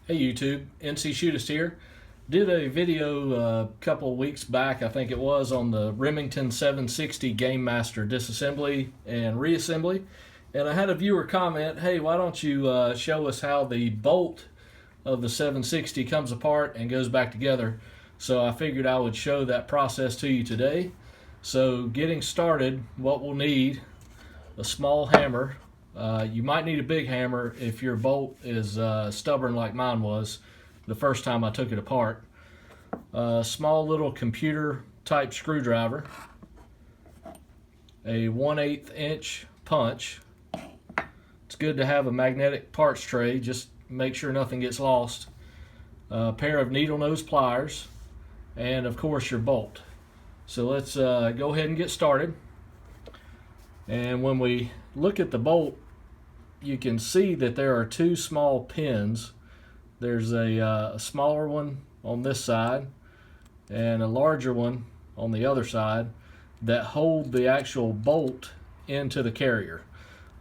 Hey YouTube, NC Shootist here. Did a video a couple of weeks back, I think it was, on the Remington 760 Gamemaster disassembly and reassembly. And I had a viewer comment, hey, why don't you show us how the bolt of the 760 comes apart and goes back together. So I figured I would show that process to you today. So getting started, what we'll need, a small hammer. You might need a big hammer if your bolt is stubborn like mine was the first time I took it apart. A small little computer type screwdriver, a 1/8 inch punch. It's good to have a magnetic parts tray, just make sure nothing gets lost. A pair of needle nose pliers, and of course your bolt. So let's go ahead and get started. And when we look at the bolt, you can see that there are two small pins. There's a smaller one on this side and a larger one on the other side that hold the actual bolt into the carrier.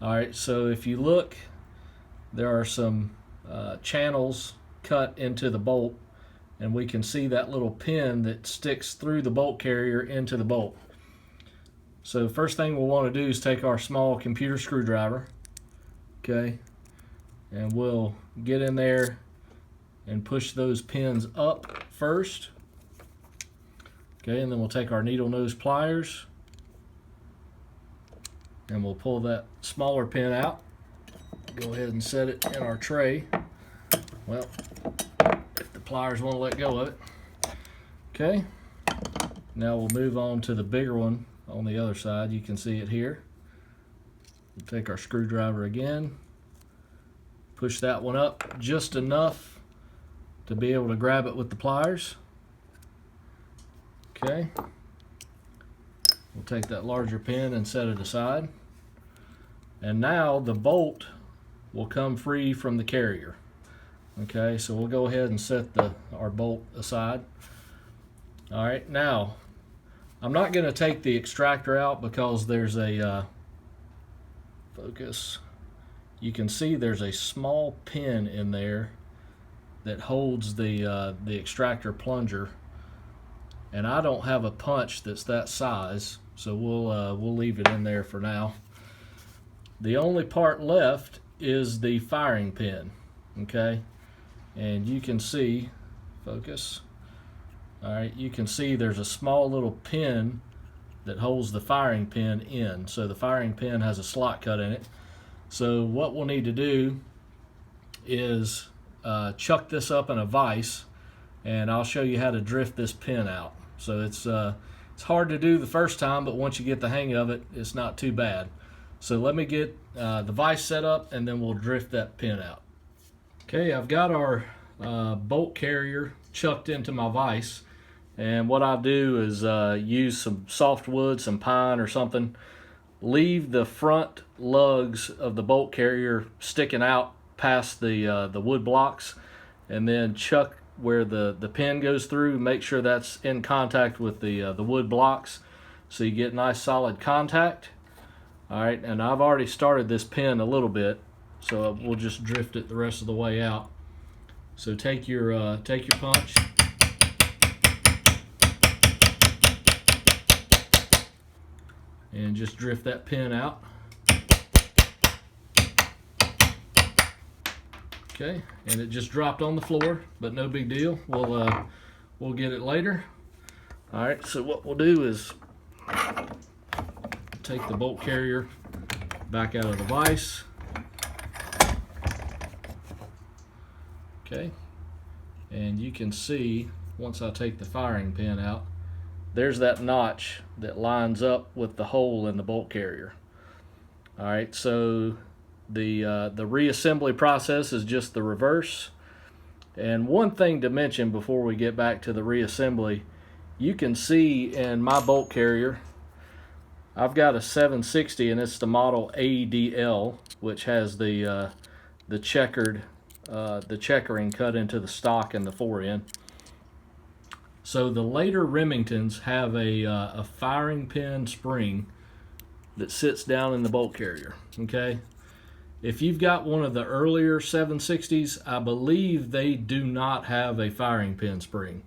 Alright, so if you look, there are some channels cut into the bolt, and we can see that little pin that sticks through the bolt carrier into the bolt. So first thing we'll want to do is take our small computer screwdriver, okay, and we'll get in there and push those pins up first, okay, and then we'll take our needle nose pliers and we'll pull that smaller pin out. Go ahead and set it in our tray. Well, if the pliers want to let go of it. Okay, now we'll move on to the bigger one on the other side. You can see it here. We'll take our screwdriver again, push that one up just enough to be able to grab it with the pliers. Okay, we'll take that larger pin and set it aside. And now the bolt will come free from the carrier. Okay, so we'll go ahead and set our bolt aside. Alright, now I'm not going to take the extractor out because there's a focus. You can see there's a small pin in there that holds the extractor plunger, and I don't have a punch that's that size, so we'll leave it in there for now. The only part left is the firing pin, okay, and you can see, focus. All right, you can see there's a small little pin that holds the firing pin in. So the firing pin has a slot cut in it. So what we'll need to do is chuck this up in a vise, and I'll show you how to drift this pin out. So it's hard to do the first time, but once you get the hang of it, it's not too bad. So let me get the vise set up, and then we'll drift that pin out. Okay, I've got our bolt carrier chucked into my vise, and what I'll do is use some soft wood, some pine or something, leave the front lugs of the bolt carrier sticking out past the wood blocks, and then chuck where the pin goes through, make sure that's in contact with the wood blocks so you get nice solid contact. Alright, and I've already started this pin a little bit, so we'll just drift it the rest of the way out. So take your punch, and just drift that pin out. Okay, and it just dropped on the floor, but no big deal. We'll get it later. All right, so what we'll do is take the bolt carrier back out of the vise. Okay, and you can see once I take the firing pin out, there's that notch that lines up with the hole in the bolt carrier. All right, so the reassembly process is just the reverse. And one thing to mention before we get back to the reassembly, you can see in my bolt carrier, I've got a 760, and it's the model ADL, which has the checkering cut into the stock and the fore-end. So the later Remingtons have a firing pin spring that sits down in the bolt carrier, okay? If you've got one of the earlier 760s, I believe they do not have a firing pin spring.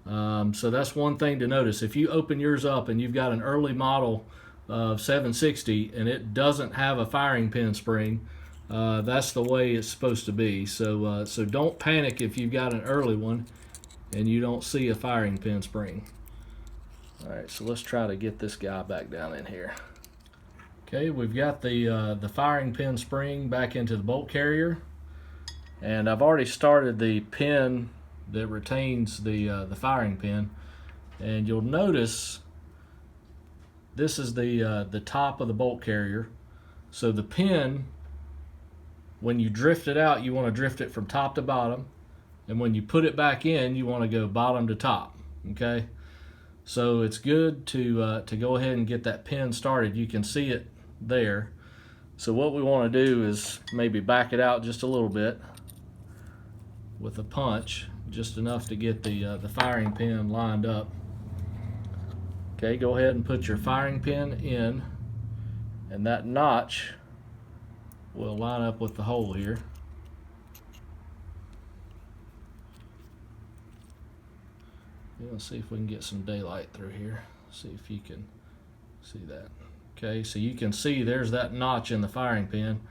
So that's one thing to notice. If you open yours up and you've got an early model of 760 and it doesn't have a firing pin spring, that's the way it's supposed to be. So don't panic if you've got an early one and you don't see a firing pin spring. All right, so let's try to get this guy back down in here. Okay, we've got the firing pin spring back into the bolt carrier, and I've already started the pin that retains the firing pin, and you'll notice this is the top of the bolt carrier. So the pin, when you drift it out, you want to drift it from top to bottom, and when you put it back in, you want to go bottom to top. Okay, so it's good to go ahead and get that pin started. You can see it there. So what we want to do is maybe back it out just a little bit with a punch, just enough to get the firing pin lined up. Okay, go ahead and put your firing pin in, and that notch will line up with the hole here. Let's see if we can get some daylight through here. See if you can see that. Okay, so you can see there's that notch in the firing pin.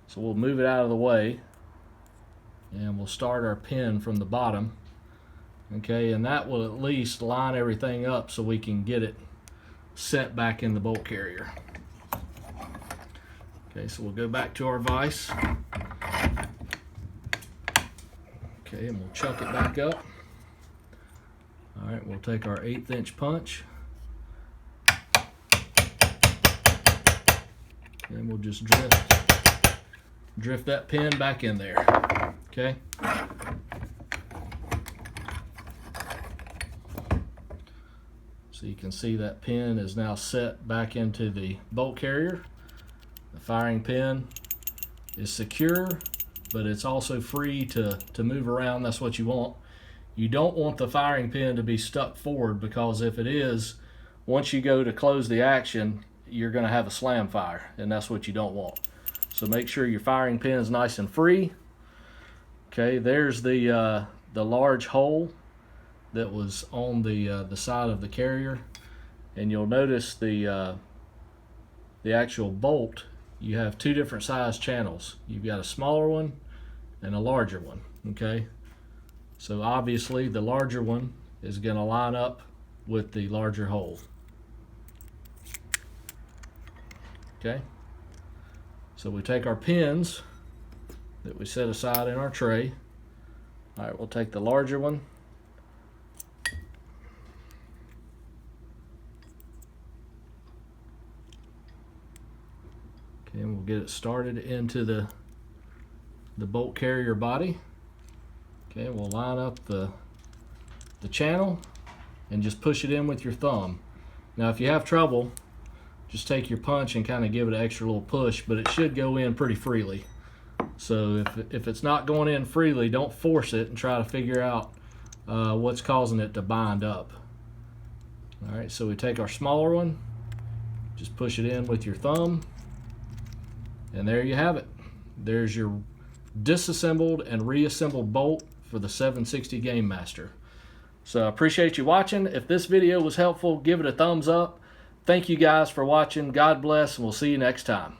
So we'll move it out of the way, and we'll start our pin from the bottom. Okay, and that will at least line everything up so we can get it set back in the bolt carrier. Okay, so we'll go back to our vise. Okay, and we'll chuck it back up. All right, we'll take our 1/8 inch punch, and we'll just drift that pin back in there. Okay. So you can see that pin is now set back into the bolt carrier. The firing pin is secure, but it's also free to move around. That's what you want. You don't want the firing pin to be stuck forward, because if it is, once you go to close the action, you're going to have a slam fire, and that's what you don't want. So make sure your firing pin is nice and free. Okay, there's the large hole that was on the side of the carrier, and you'll notice the actual bolt. You have two different size channels. You've got a smaller one and a larger one. Okay, so obviously the larger one is going to line up with the larger hole. Okay, so we take our pins that we set aside in our tray. All right, we'll take the larger one, okay, and we'll get it started into the bolt carrier body. Okay, we'll line up the channel and just push it in with your thumb. Now if you have trouble, just take your punch and kind of give it an extra little push, but it should go in pretty freely. So if it's not going in freely, don't force it and try to figure out what's causing it to bind up. All right, so we take our smaller one, just push it in with your thumb, and there you have it. There's your disassembled and reassembled bolt for the 760 Gamemaster. So I appreciate you watching. If this video was helpful, give it a thumbs up. Thank you guys for watching. God bless, and we'll see you next time.